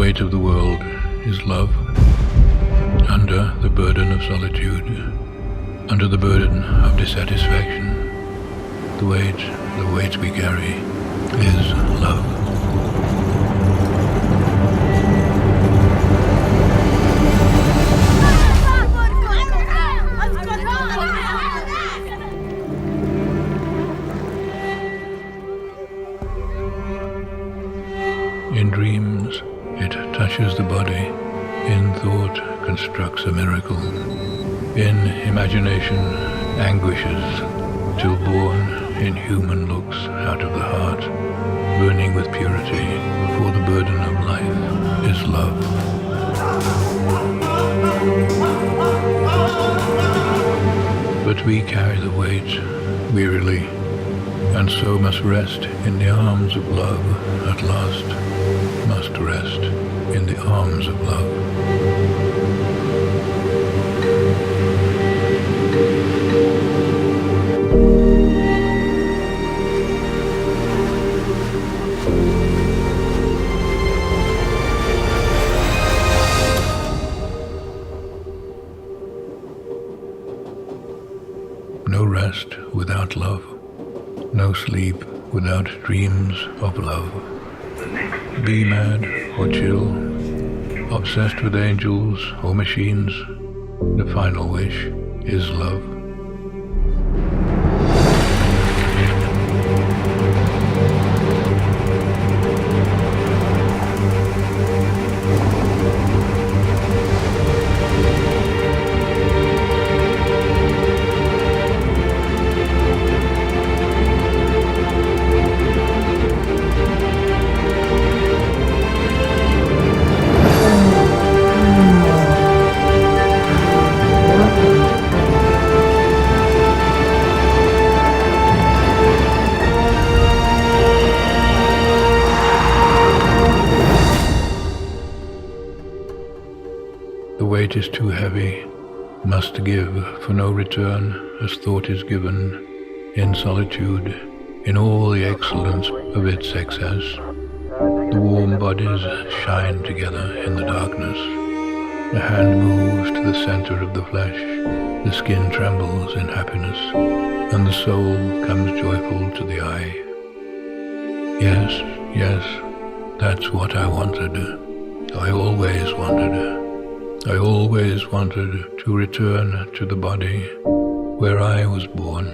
weight of the world is love. Under the burden of solitude, under the burden of dissatisfaction, the weight we carry is love. In dreams, it touches the body. In thought, constructs a miracle. In imagination, anguishes, till born in human looks out of the heart, burning with purity, for the burden of life is love. But we carry the weight wearily, and so must rest in the arms of love at last, must rest in the arms of love. No rest without love, no sleep without dreams of love. Be mad or chill, obsessed with angels or machines, the final wish is love. The weight is too heavy, must give for no return, as thought is given in solitude, in all the excellence of its excess. The warm bodies shine together in the darkness. The hand moves to the center of the flesh, the skin trembles in happiness, and the soul comes joyful to the eye. Yes, yes, that's what I wanted. I always wanted. I always wanted to return to the body where I was born.